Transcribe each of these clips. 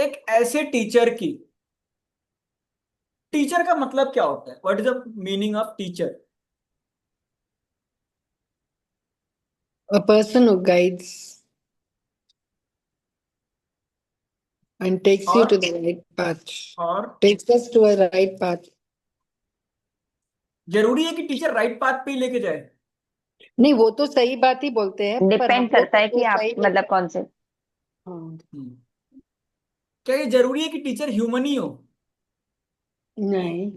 एक ऐसे टीचर की, टीचर का मतलब क्या होता है? What is the meaning of teacher? A person who guides and takes you और to the right path. और Takes us to a right path. जरूरी है कि टीचर राइट पाथ पे ही लेके जाए? नहीं, वो तो सही बात ही बोलते हैं, पर हम डिपेंड लोग करता है को कि आप सही मतलब नहीं। कौन से। हाँ। हम्म। क्या ये जरूरी है कि टीचर ह्यूमन ही हो? नहीं।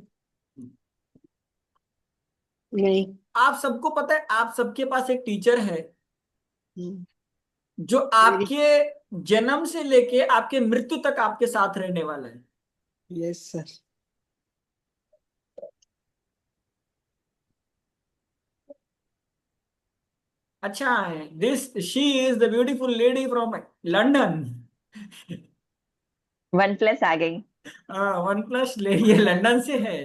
नहीं। आप सबको पता है, आप सबके पास एक टीचर है हम्म, जो मेरी। आपके जन्म से लेके आपके मृत्यु तक आपके साथ रहने वाला है। Yes sir. अच्छा है, this she is the beautiful lady from London. 1+ आ गई। हाँ, वन प्लस ले, ये लंदन से है।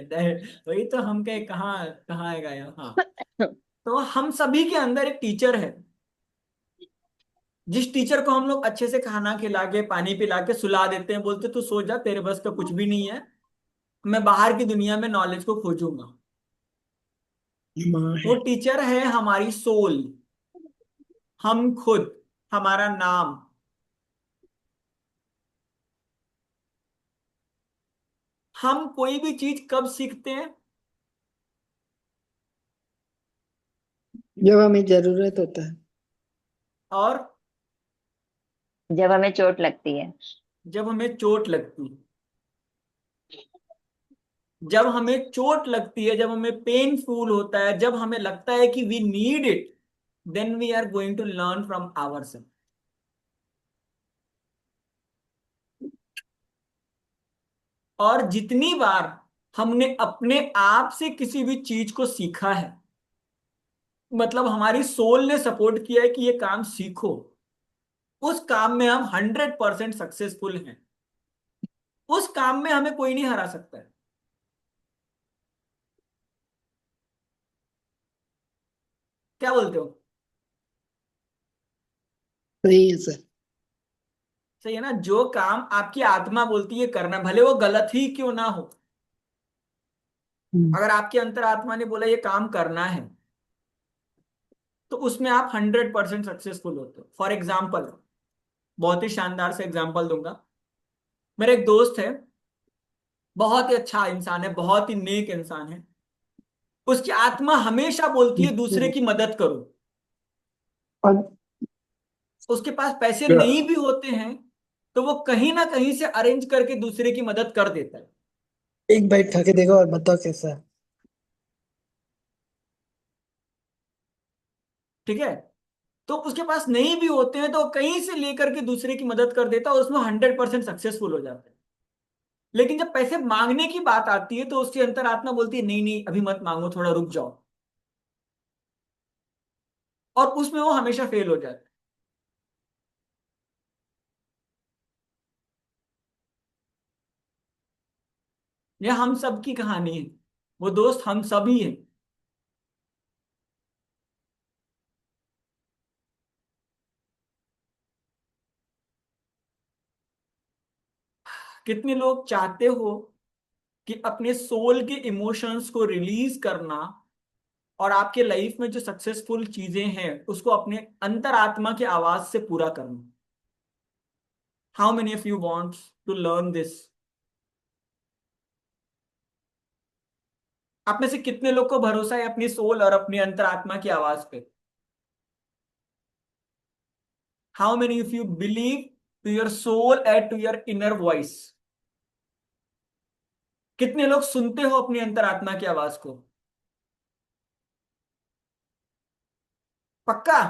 वही तो हम कहे कहाँ कहाँ आएगा यहाँ। हाँ, तो हम सभी के अंदर एक टीचर है, जिस टीचर को हम लोग अच्छे से खाना खिला के पानी पिला के सुला देते हैं, बोलते तू सो जा, तेरे बस का कुछ भी नहीं है, मैं बाहर की दुनिया में नॉलेज को खोजूंगा। माँ वो है। टीचर है हमारी सोल, हम खुद, हमारा नाम। हम कोई भी चीज कब सीखते हैं? जब हमें जरूरत होता है। और जब हमें चोट लगती है। जब हमें चोट लगती है। जब हमें चोट लगती है, जब हमें पेनफुल होता है, जब हमें लगता है कि we need it, then we are going to learn from our self. और जितनी बार हमने अपने आप से किसी भी चीज को सीखा है, मतलब हमारी सोल ने सपोर्ट किया है कि ये काम सीखो, उस काम में हम 100% सक्सेसफुल हैं। उस काम में हमें कोई नहीं हरा सकता है। क्या बोलते हो? सही है सर। सही है ना? जो काम आपकी आत्मा बोलती है करना, भले वो गलत ही क्यों ना हो, हम्म, अगर आपके अंतरात्मा ने बोला ये काम करना है, तो उसमें आप 100% सक्सेसफुल होते हो। फॉर एग्जाम्पल, बहुत ही शानदार से एग्जाम्पल दूंगा। मेरा एक दोस्त है, बहुत ही अच्छा इंसान है, बहुत ही नेक इंसान है। उसकी आत्मा हमेशा बोलती है दूसरे की मदद करो। और उसके पास पैसे नहीं भी होते हैं, तो वो कहीं ना कहीं से अरेंज करके दूसरे की मदद कर देता है। एक बाइट खा के देखो और बताओ कैसा है। ठीक है? तो उसके पास नहीं भी होते हैं, तो वो कहीं से लेकर के दूसरे की मदद कर देता है, उसमें 100% सक्सेसफुल हो जाता है। लेकिन जब पैसे मांगने की बात आती है, तो उसकी अंतरात्मा बोलती है नहीं नहीं, अभी मत मांगो, थोड़ा रुक जाओ। और उसमें वो हमेशा फेल हो जाता है। ये हम सब की कहानी है। वो दोस्त हम सभी हैं। कितने लोग चाहते हो कि अपने सोल के इमोशंस को रिलीज करना, और आपके लाइफ में जो सक्सेसफुल चीजें हैं उसको अपने अंतरात्मा की आवाज से पूरा करना? How many of you want to learn this? आप में से कितने लोग को भरोसा है अपनी सोल और अपनी अंतरात्मा की आवाज पे? How many of you believe to your soul and to your inner voice? कितने लोग सुनते हो अपनी अंतरात्मा की आवाज को? पक्का?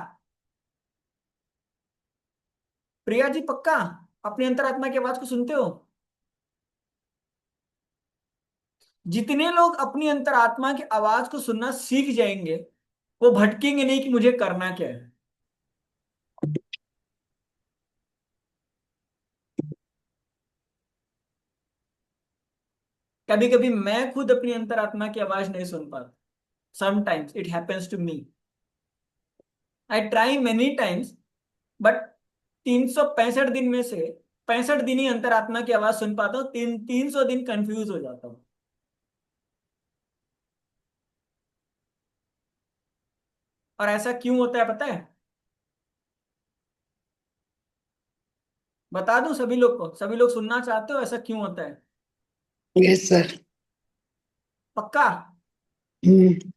प्रिया जी, पक्का अपनी अंतरात्मा की आवाज को सुनते हो? जितने लोग अपनी अंतरात्मा की आवाज को सुनना सीख जाएंगे, वो भटकेंगे नहीं कि मुझे करना क्या है। कभी कभी मैं खुद अपनी अंतरात्मा की आवाज नहीं सुन पाता। Sometimes it happens to me. I try many times, but 365 दिन में से 65 दिन ही अंतरात्मा की आवाज सुन पाता हूँ, 300 दिन कंफ्यूज हो जाता हूँ। और ऐसा क्यों होता है पता है? बता दूं सभी लोग को, सभी लोग सुनना चाहते हो ऐसा क्यों होता है? Yes sir. पक्का? हम्म।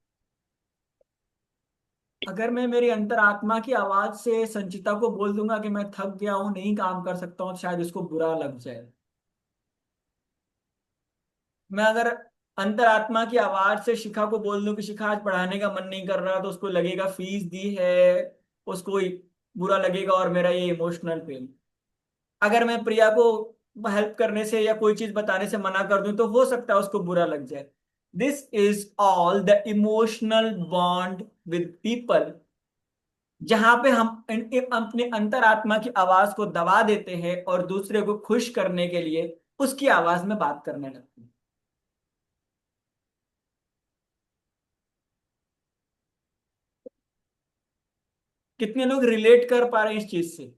अगर मैं मेरी अंतरात्मा की आवाज से संचिता को बोल दूंगा कि मैं थक गया हूं, नहीं काम कर सकता हूं, तो शायद उसको बुरा लग जाए। मैं अगर अंतरात्मा की आवाज से शिखा को बोल दूं कि शिखा आज पढ़ाने का मन नहीं कर रहा, तो उसको लगेगा फीस दी है, उसको ही बुरा लगेगा, और मेरा ये इमोशनल पेन। अगर मैं प्रिया को हेल्प करने से या कोई चीज बताने से मना कर दूं, तो हो सकता है उसको बुरा लग जाए। This is all the emotional bond with people, जहां पे हम अपने अंतरात्मा की आवाज को दबा देते हैं और दूसरे को खुश करने के लिए उसकी आवाज में बात करने लगते हैं। कितने लोग रिलेट कर पा रहे हैं इस चीज से?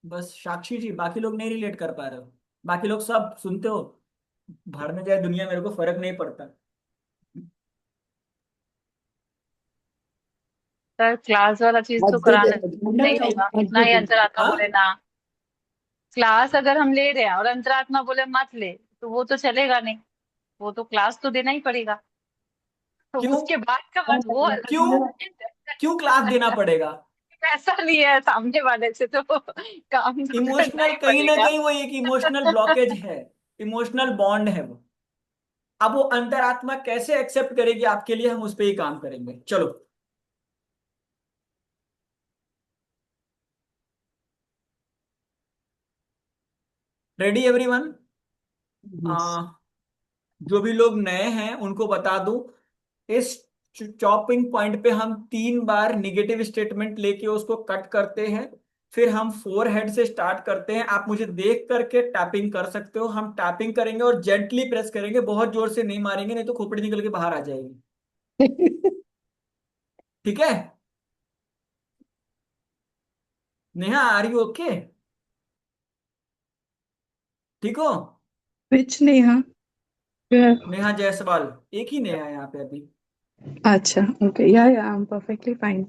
बस साक्षी जी, बाकी लोग नहीं रिलेट कर पा रहे हो? बाकी लोग सब सुनते हो, भाड़ में जाए दुनिया, मेरे को फर्क नहीं पड़ता। सर क्लास वाला चीज तो आज तो कराना आज नहीं होगा, ना तो ही अंतरात्मा हाँ, बोले ना। क्लास अगर हम ले रहे हैं और अंतरात्मा बोले मत ले, तो वो तो चलेगा नहीं। वो तो क्लास तो देना ही पड़ेगा। तो क्यों? उसके बाद का बात वो अलग क्यों? क्यों क्लास देना है। पड़ेगा? पैसा लिया है सामने वाले से, तो काम तो करना इमोशनल, ही कहीं ना पड़ेगा। कहीं वो एक इमोशनल ब्लॉकेज है, इमोशनल बॉन्ड है वो। अब वो अंतरात्मा कैसे एक्सेप्ट करेगी आपके लिए, हम उस पर ही काम करेंगे, चलो। Ready everyone? जो भी लोग नए हैं उनको बता दूं, इस चॉपिंग पॉइंट पे हम 3 बार निगेटिव स्टेटमेंट लेके उसको कट करते हैं। फिर हम फोर हेड से स्टार्ट करते हैं। आप मुझे देख करके टैपिंग कर सकते हो। हम टैपिंग करेंगे और जेंटली प्रेस करेंगे, बहुत जोर से नहीं मारेंगे, नहीं तो खोपड़ी निकल के बाहर आ जाएगी। ठीक है? Neha, are you okay? ठीक हो? विच नेहा? नेहा जायसवाल, एक ही नेहा है यहाँ पे अभी। अच्छा, ओके, या आई एम परफेक्टली फाइन।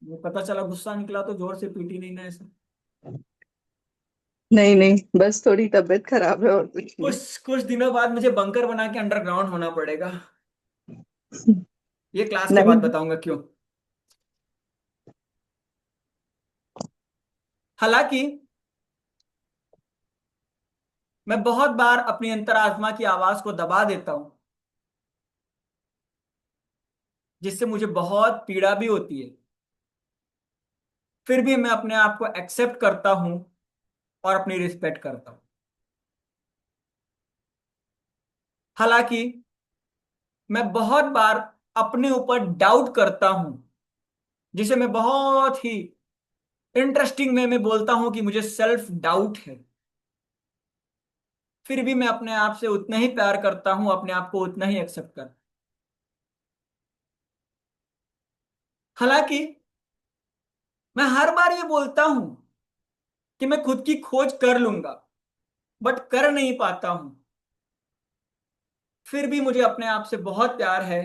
मुझे पता चला गुस्सा निकला तो जोर से पीटी नहीं ना ऐसे। नहीं नहीं, बस थोड़ी तबीयत खराब है और कुछ नहीं। कुछ कुछ दिनों बाद मुझे बंकर बना के अंडरग्राउंड होना पड़ेगा। ये क्लास के बाद नहीं। बताऊंगा क्यों। हालांकि मैं बहुत बार अपनी अंतरात्मा की आवाज को दबा देता हूं, जिससे मुझे बहुत पीड़ा भी होती है। फिर भी मैं अपने आप को एक्सेप्ट करता हूं और अपनी रिस्पेक्ट करता हूं। हालांकि मैं बहुत बार अपने ऊपर डाउट करता हूं, जिसे मैं बहुत ही इंटरेस्टिंग वे में बोलता हूं कि मुझे सेल्फ डाउट है। फिर भी मैं अपने आप से उतना ही प्यार करता हूं, अपने आप को उतना ही एक्सेप्ट करता हूं। हालांकि मैं हर बार ये बोलता हूं कि मैं खुद की खोज कर लूंगा, बट कर नहीं पाता हूं। फिर भी मुझे अपने आप से बहुत प्यार है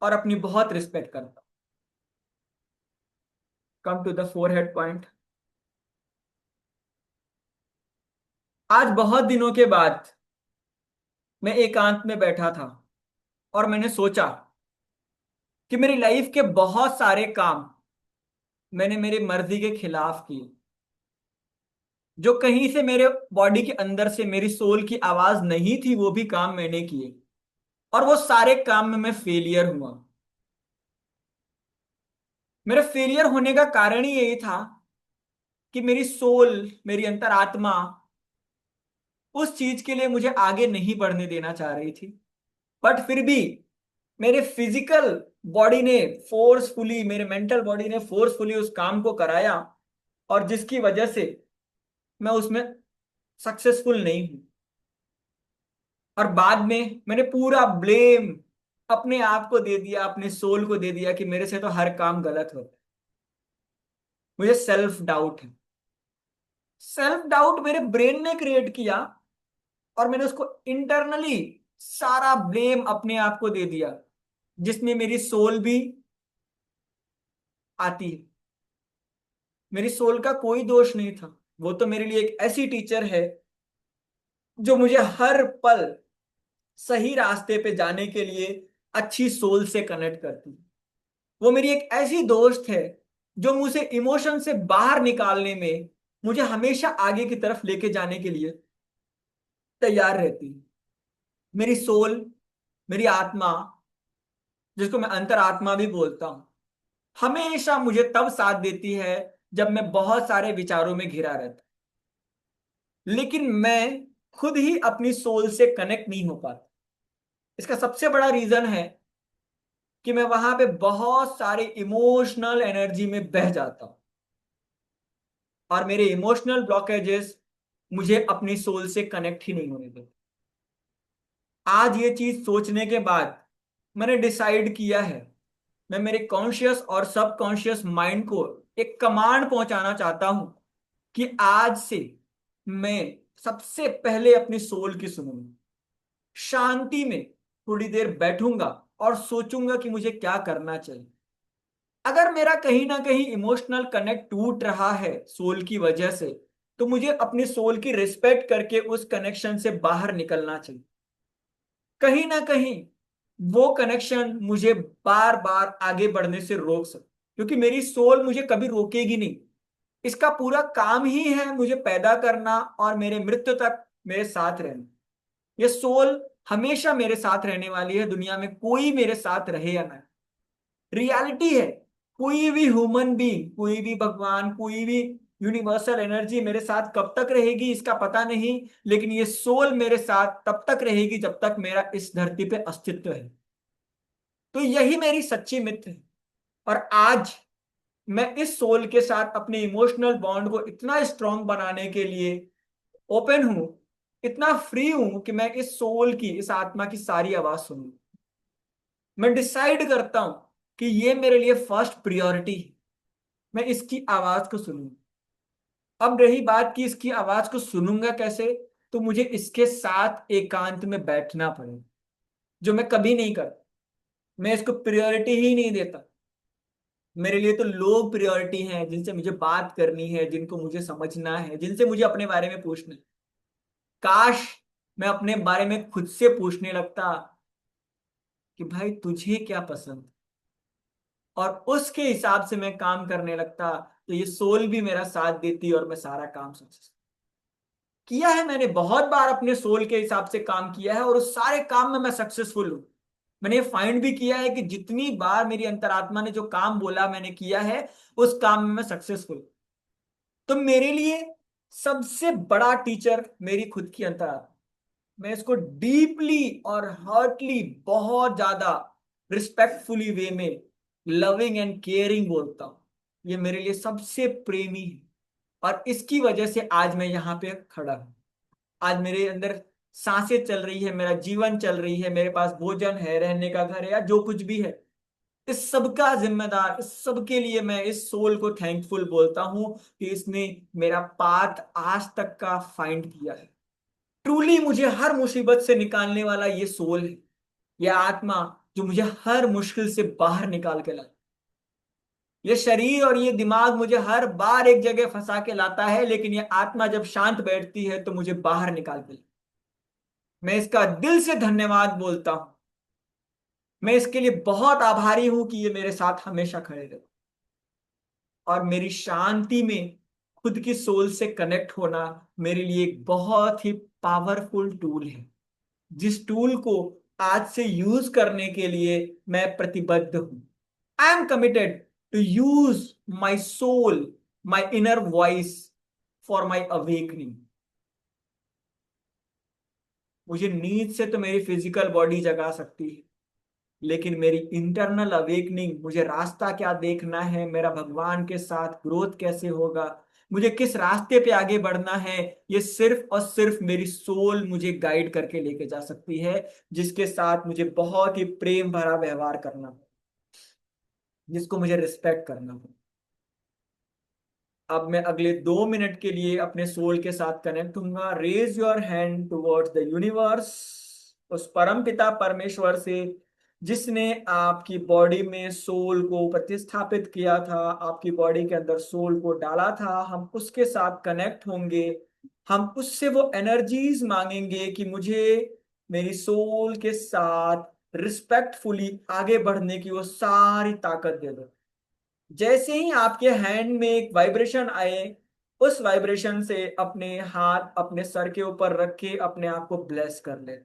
और अपनी बहुत रिस्पेक्ट करता हूं। Come to the forehead point. आज बहुत दिनों के बाद मैं एकांत में बैठा था और मैंने सोचा कि मेरी लाइफ के बहुत सारे काम मैंने मेरी मर्जी के खिलाफ किए, जो कहीं से मेरे बॉडी के अंदर से मेरी सोल की आवाज नहीं थी, वो भी काम मैंने किए। और वो सारे काम में मैं फेलियर हुआ। मेरे फेलियर होने का कारण ही यही था कि मेरी सोल, मेरी अंतरात्मा उस चीज के लिए मुझे आगे नहीं बढ़ने देना चाह रही थी। बट फिर भी मेरे फिजिकल बॉडी ने फोर्सफुली, मेरे मेंटल बॉडी ने फोर्सफुली उस काम को कराया, और जिसकी वजह से मैं उसमें सक्सेसफुल नहीं हूं। और बाद में मैंने पूरा ब्लेम अपने आप को दे दिया, अपने सोल को दे दिया कि मेरे से तो हर काम गलत होता है। मुझे सेल्फ डाउट है। सेल्फ डाउट मेरे ब्रेन ने क्रिएट किया और मैंने उसको इंटरनली सारा ब्लेम अपने आप को दे दिया, जिसमें मेरी सोल भी आती है। मेरी सोल का कोई दोष नहीं था। वो तो मेरे लिए एक ऐसी टीचर है जो मुझे हर पल सही रास्ते पे जाने के लिए अच्छी सोल से कनेक्ट करती है। वो मेरी एक ऐसी दोस्त है जो मुझे इमोशन से बाहर निकालने में मुझे हमेशा आगे की तरफ लेके जाने के लिए तैयार रहती है। मेरी सोल, मेरी आत्मा, जिसको मैं अंतरात्मा भी बोलता हूँ, हमेशा मुझे तब साथ देती है जब मैं बहुत सारे विचारों में घिरा रहता, लेकिन मैं खुद ही अपनी सोल से कनेक्ट नहीं हो पाता। इसका सबसे बड़ा रीजन है कि मैं वहां पे बहुत सारे इमोशनल एनर्जी में बह जाता हूं और मेरे इमोशनल ब्लॉकेजेस मुझे अपनी सोल से कनेक्ट ही नहीं होने देते। आज ये चीज सोचने के बाद मैंने डिसाइड किया है, मैं मेरे कॉन्शियस और सबकॉन्शियस माइंड को एक कमांड पहुंचाना चाहता हूं कि आज से मैं सबसे पहले अपनी सोल की सुनूंगा, शांति में थोड़ी देर बैठूंगा और सोचूंगा कि मुझे क्या करना चाहिए। अगर मेरा कहीं ना कहीं इमोशनल कनेक्ट टूट रहा है सोल की वजह से, तो मुझे अपनी सोल की रिस्पेक्ट करके उस कनेक्शन से बाहर निकलना चाहिए। कहीं ना कहीं वो कनेक्शन मुझे बार बार आगे बढ़ने से रोक सकता, क्योंकि मेरी सोल मुझे कभी रोकेगी नहीं। इसका पूरा काम ही है मुझे पैदा करना और मेरे मृत्यु तक मेरे साथ रहना। ये सोल हमेशा मेरे साथ रहने वाली है, दुनिया में कोई मेरे साथ रहे या ना। रियलिटी है, कोई भी ह्यूमन बीइंग, कोई भी भगवान, कोई भी यूनिवर्सल एनर्जी मेरे साथ कब तक रहेगी इसका पता नहीं, लेकिन ये सोल मेरे साथ तब तक रहेगी जब तक मेरा इस धरती पे अस्तित्व है। तो यही मेरी सच्ची मित्र है। और आज मैं इस सोल के साथ अपने इमोशनल बॉन्ड को इतना स्ट्रांग बनाने के लिए ओपन हूं, इतना फ्री हूं कि मैं इस सोल की, इस आत्मा की सारी आवाज सुनूं। मैं डिसाइड करता हूं कि ये मेरे लिए फर्स्ट प्रियोरिटी है, मैं इसकी आवाज को सुनूं। अब रही बात कि इसकी आवाज को सुनूंगा कैसे, तो मुझे इसके साथ एकांत में बैठना पड़ेगा, जो मैं कभी नहीं करता। मैं इसको प्रायोरिटी ही नहीं देता। मेरे लिए तो लोग प्रायोरिटी हैं, जिनसे मुझे बात करनी है, जिनको मुझे समझना है, जिनसे मुझे अपने बारे में पूछना है। काश मैं अपने बारे में खुद से पूछने लगता कि भाई तुझे क्या पसंद, और उसके हिसाब से मैं काम करने लगता, तो ये सोल भी मेरा साथ देती और मैं सारा काम सक्सेस किया है। मैंने बहुत बार अपने सोल के हिसाब से काम किया है और उस सारे काम में मैं सक्सेसफुल हूं। मैंने ये फाइंड भी किया है कि जितनी बार मेरी अंतरात्मा ने जो काम बोला मैंने किया है, उस काम में मैं सक्सेसफुल। तो मेरे लिए सबसे बड़ा टीचर मेरी खुद की अंतरात्मा। मैं इसको डीपली और हार्टली, बहुत ज्यादा रिस्पेक्टफुली वे में लविंग एंड केयरिंग बोलता हूं। ये मेरे लिए सबसे प्रेमी है और इसकी वजह से आज मैं यहाँ पे खड़ा हूं। आज मेरे अंदर सांसें चल रही है, मेरा जीवन चल रही है, मेरे पास भोजन है, रहने का घर है, या जो कुछ भी है, इस सब का जिम्मेदार, इस सब के लिए मैं इस सोल को थैंकफुल बोलता हूं कि इसने मेरा पाथ आज तक का फाइंड किया है। ट्रूली मुझे हर मुसीबत से निकालने वाला ये सोल है, यह आत्मा जो मुझे हर मुश्किल से बाहर निकाल के लाए। ये शरीर और ये दिमाग मुझे हर बार एक जगह फंसा के लाता है, लेकिन ये आत्मा जब शांत बैठती है तो मुझे बाहर निकाल के लाती। मैं इसका दिल से धन्यवाद बोलता हूं। मैं इसके लिए बहुत आभारी हूं कि ये मेरे साथ हमेशा खड़े रहे। और मेरी शांति में खुद की सोल से कनेक्ट होना मेरे लिए एक बहुत ही पावरफुल टूल है, जिस टूल को आज से यूज करने के लिए मैं प्रतिबद्ध हूं। I am committed to use my soul, my inner voice for my awakening. मुझे नींद से तो मेरी फिजिकल बॉडी जगा सकती है, लेकिन मेरी इंटरनल अवेकनिंग, मुझे रास्ता क्या देखना है, मेरा भगवान के साथ ग्रोथ कैसे होगा, मुझे किस रास्ते पे आगे बढ़ना है, ये सिर्फ और सिर्फ मेरी सोल मुझे गाइड करके लेके जा सकती है, जिसके साथ मुझे बहुत ही प्रेम भरा व्यवहार करना हो, जिसको मुझे रिस्पेक्ट करना हो। अब मैं अगले 2 मिनट के लिए अपने सोल के साथ कनेक्ट हूंगा। Raise your hand towards the universe, उस परम पिता परमेश्वर से जिसने आपकी बॉडी में सोल को प्रतिस्थापित किया था, आपकी बॉडी के अंदर सोल को डाला था। हम उसके साथ कनेक्ट होंगे। हम उससे वो एनर्जीज मांगेंगे कि मुझे मेरी सोल के साथ रिस्पेक्टफुली आगे बढ़ने की वो सारी ताकत दे दो। जैसे ही आपके हैंड में एक वाइब्रेशन आए, उस वाइब्रेशन से अपने हाथ अपने सर के ऊपर रख के अपने आप को ब्लेस कर ले।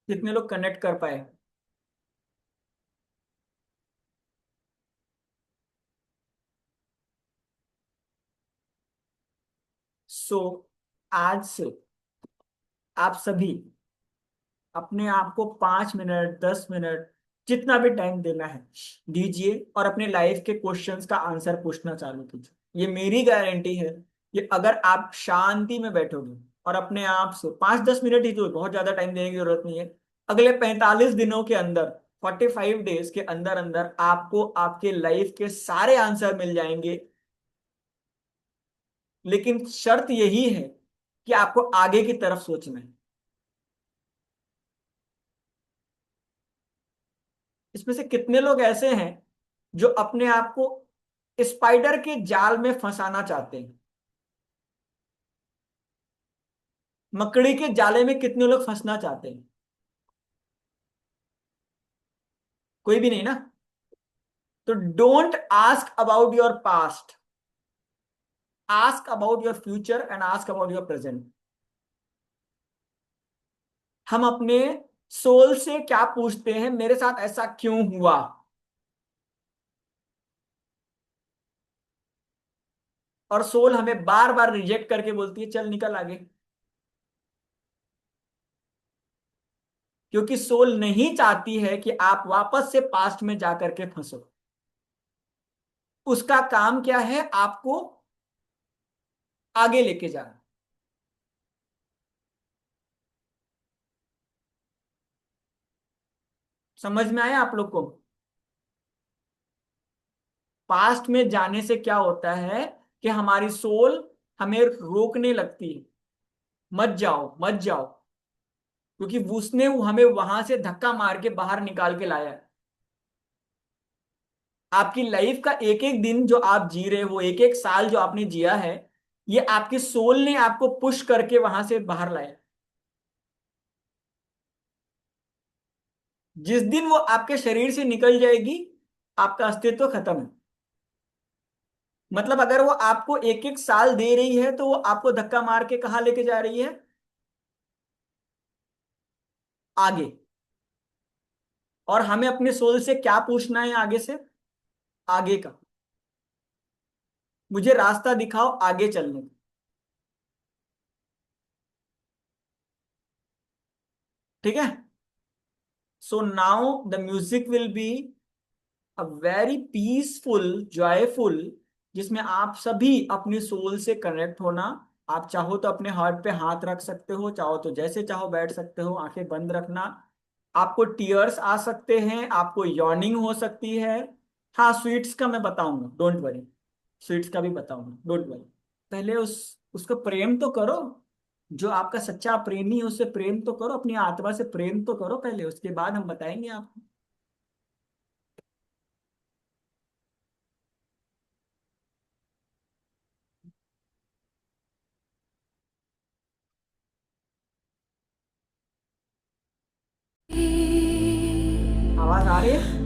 कितने लोग कनेक्ट कर पाए? सो आज से आप सभी अपने आप को 5 मिनट 10 मिनट जितना भी टाइम देना है दीजिए, और अपने लाइफ के क्वेश्चंस का आंसर पूछना चालू कीजिए। ये मेरी गारंटी है कि अगर आप शांति में बैठोगे और अपने आप से 5-10 मिनट ही, तो बहुत ज्यादा टाइम देने की जरूरत नहीं है, अगले 45 दिनों के अंदर, 45 डेज के अंदर अंदर आपको आपके लाइफ के सारे आंसर मिल जाएंगे। लेकिन शर्त यही है कि आपको आगे की तरफ सोचना है। इसमें से कितने लोग ऐसे हैं जो अपने आप को स्पाइडर के जाल में फंसाना चाहते हैं? मकड़ी के जाले में कितने लोग फंसना चाहते हैं? कोई भी नहीं ना। तो don't ask about your past, ask about your future and ask about your present. हम अपने सोल से क्या पूछते हैं, मेरे साथ ऐसा क्यों हुआ? और सोल हमें बार बार रिजेक्ट करके बोलती है चल निकल आगे। क्योंकि सोल नहीं चाहती है कि आप वापस से पास्ट में जाकर के फंसो। उसका काम क्या है? आपको आगे लेके जाना। समझ में आया आप लोग को? पास्ट में जाने से क्या होता है कि हमारी सोल हमें रोकने लगती है, मत जाओ मत जाओ, क्योंकि उसने हमें वहां से धक्का मार के बाहर निकाल के लाया है। आपकी लाइफ का एक एक दिन जो आप जी रहे हो, एक एक साल जो आपने जिया है, ये आपकी सोल ने आपको पुश करके वहां से बाहर लाया। जिस दिन वो आपके शरीर से निकल जाएगी, आपका अस्तित्व खत्म है। मतलब अगर वो आपको एक एक साल दे रही है, तो वो आपको धक्का मार के कहाँ लेके जा रही है? आगे। और हमें अपने सोल से क्या पूछना है आगे से? आगे का। मुझे रास्ता दिखाओ आगे चलने का। ठीक है। So now the music will be a very peaceful, joyful, जिसमें आप सभी अपनी सोल से कनेक्ट होना। आप चाहो तो अपने हार्ट पे हाथ रख सकते हो, चाहो तो जैसे चाहो बैठ सकते हो, आंखें बंद रखना। आपको टीयर्स आ सकते हैं, आपको यॉर्निंग हो सकती है। हाँ, स्वीट्स का मैं बताऊंगा, डोंट वरी। स्वीट्स का भी बताऊंगा, डोंट वरी। पहले उसको प्रेम तो करो। जो आपका सच्चा प्रेमी है उससे प्रेम तो करो, अपनी आत्मा से प्रेम तो करो पहले, उसके बाद हम बताएंगे आपको। आ रही है?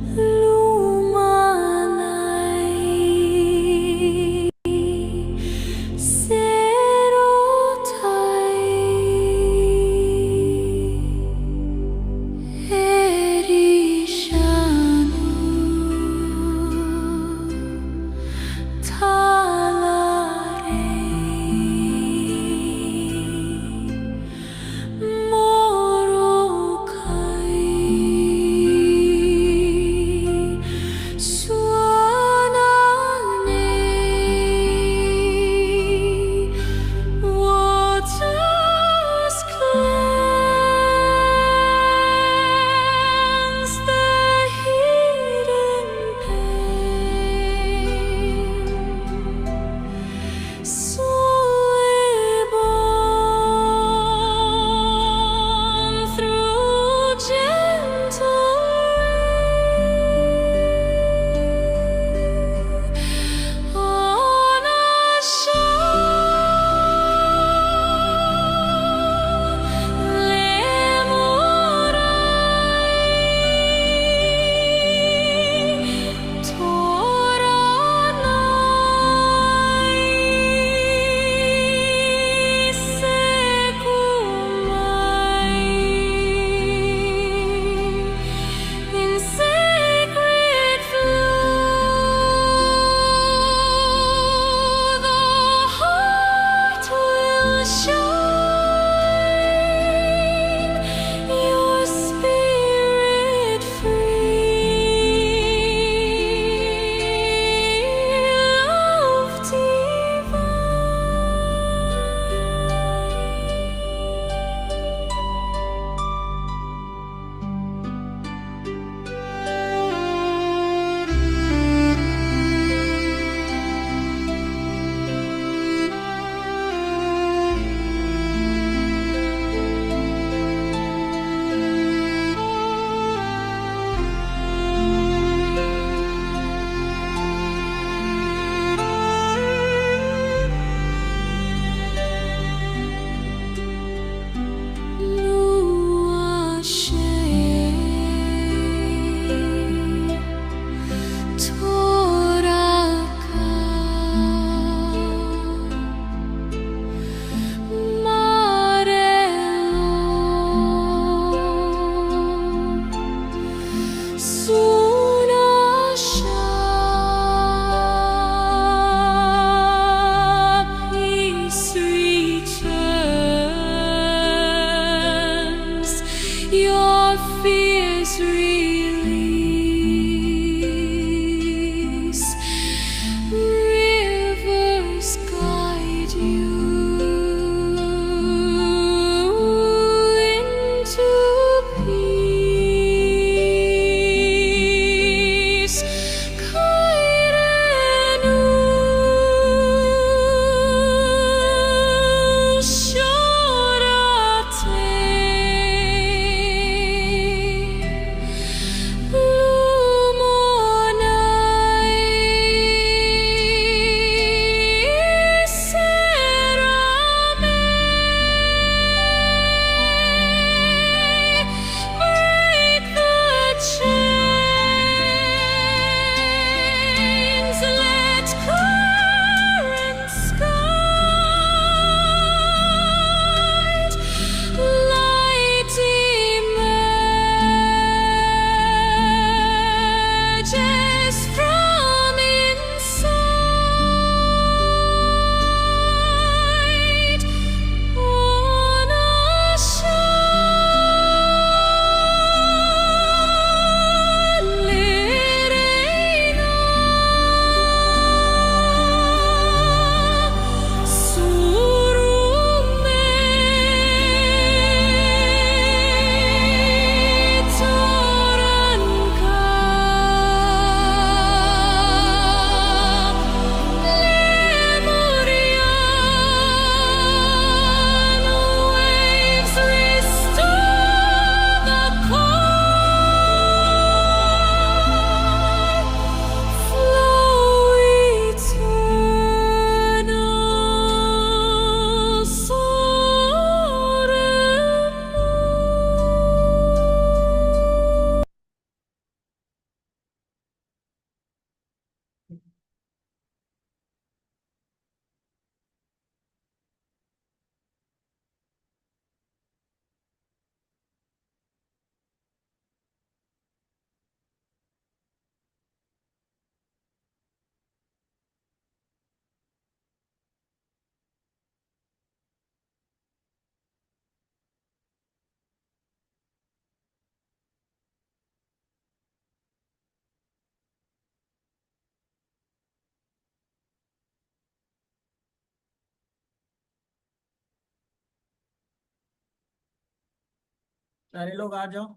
सारे लोग आ जाओ।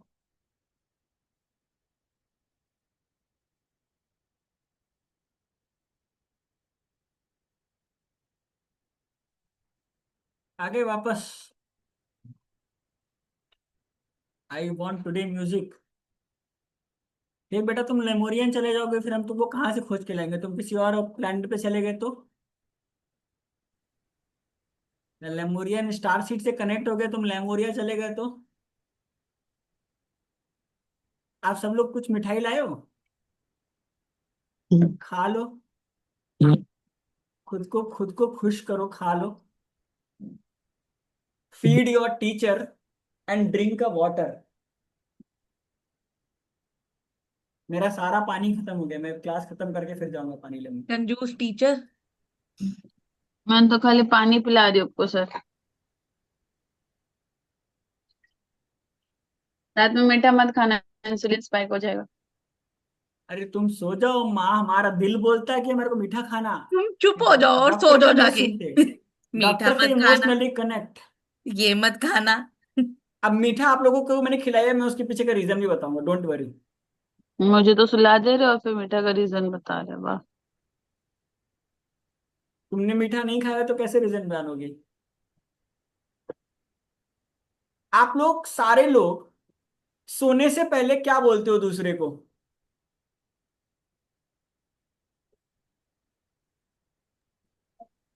आगे वापस। I want today music. ये बेटा तुम लेमोरियन चले जाओगे, फिर हम तुमको कहाँ से खोज के लाएंगे? तुम किसी और प्लेनेट पे चले गए तो? लेमोरियन स्टार सीट से कनेक्ट हो गए, तुम लेमोरिया चले गए तो? आप सब लोग कुछ मिठाई लाए हो? खा लो। खुद को खुश करो, खा लो। Feed your teacher and drink a water. मेरा सारा पानी खत्म हो गया, मैं क्लास खत्म करके फिर जाऊंगा पानी लेने। कंजूस टीचर। मैंने तो खाली पानी पिला दी आपको सर। रात में मीठा मत खाना, इंसुलिन स्पाइक हो जाएगा। अरे तुम सो जाओ, माँ हमारा दिल बोलता है कि मेरे को मीठा खाना। तुम चुप हो जाओ और सो डॉक्टर जाओ का नहीं जाके। सुनते। मीठा डॉक्टर से मत खाना, इमोशनली कनेक्ट। ये मत खाना। अब मीठा आप लोगों को मैंने खिलाया, मैं उसके पीछे का रीजन भी बताऊंगा, डोंट वरी। मुझे तो सुला दे रहे हो और फिर मीठा का रीजन बता रहे हो, वाह। तुमने मीठा नहीं खाया तो कैसे रीजन बयानोगे? आप लोग सारे लोग सोने से पहले क्या बोलते हो दूसरे को?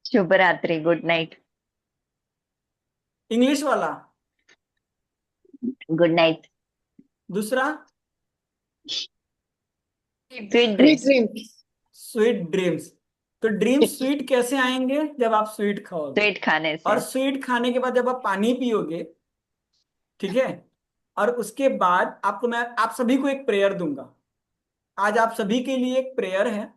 शुभ रात्रि, गुड नाइट। इंग्लिश वाला। Good night. दूसरा। Sweet sweet dreams. Dream. Sweet dreams. तो ड्रीम्स स्वीट कैसे आएंगे? जब आप स्वीट खाओगे। स्वीट खाने और से। स्वीट खाने के बाद जब आप पानी पियोगे, ठीक है, और उसके बाद आपको मैं आप सभी को एक प्रेयर दूंगा। आज आप सभी के लिए एक प्रेयर है।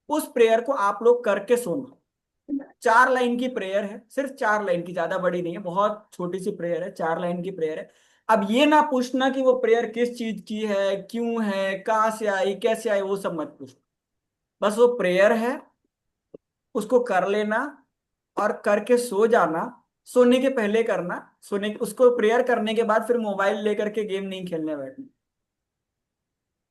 उस प्रेयर को आप लोग करके सोना। 4 लाइन की प्रेयर है, सिर्फ 4 लाइन की, ज्यादा बड़ी नहीं है, बहुत छोटी सी प्रेयर है, 4 लाइन की प्रेयर है। अब ये ना पूछना कि वो प्रेयर किस चीज की है, क्यों है, कहाँ से आई, कैसे आई, वो सब मत पूछना। बस वो प्रेयर है, उसको कर लेना और करके सो जाना। सोने के पहले करना। सोने उसको प्रेयर करने के बाद फिर मोबाइल लेकर के गेम नहीं खेलने बैठना।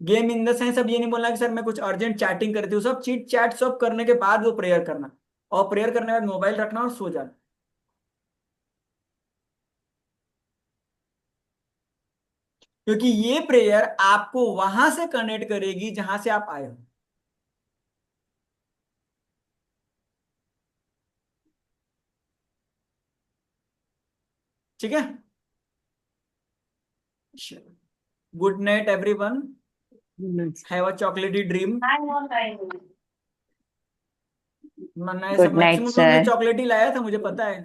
गेम इन द सेंस अब ये नहीं बोलना कि सर मैं कुछ अर्जेंट चैटिंग करती हूँ, सब चीट चैट सब करने के बाद वो प्रेयर करना। और प्रेयर करने के बाद मोबाइल रखना और सो जाना। क्योंकि ये प्रेयर आपको वहां से कनेक्ट करेगी जहां से आप आए हो। ठीक है। Good night everyone. Have a चॉकलेटी ड्रीम। गुड नाइट मैक्सिमम लोग ने सर। चॉकलेट ही लाया था, मुझे पता है।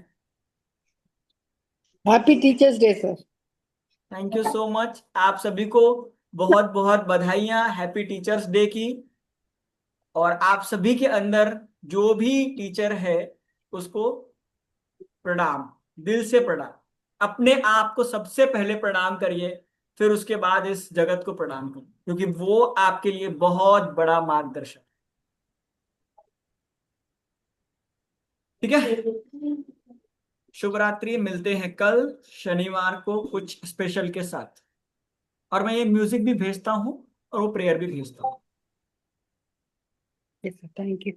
Happy teachers day sir. Thank you so much आप सभी को। बहुत बहुत बधाइयां हैप्पी टीचर्स डे की। और आप सभी के अंदर जो भी टीचर है उसको प्रणाम। दिल से प्रणाम। अपने आप को सबसे पहले प्रणाम करिए, फिर उसके बाद इस जगत को प्रणाम करिए, क्योंकि वो आपके लिए बहुत बड़ा मार्गदर्शक। ठीक है। शुभ रात्रि, मिलते हैं कल शनिवार को कुछ स्पेशल के साथ। और मैं ये म्यूजिक भी भेजता हूँ और वो प्रेयर भी भेजता हूँ। Yes sir, thank you.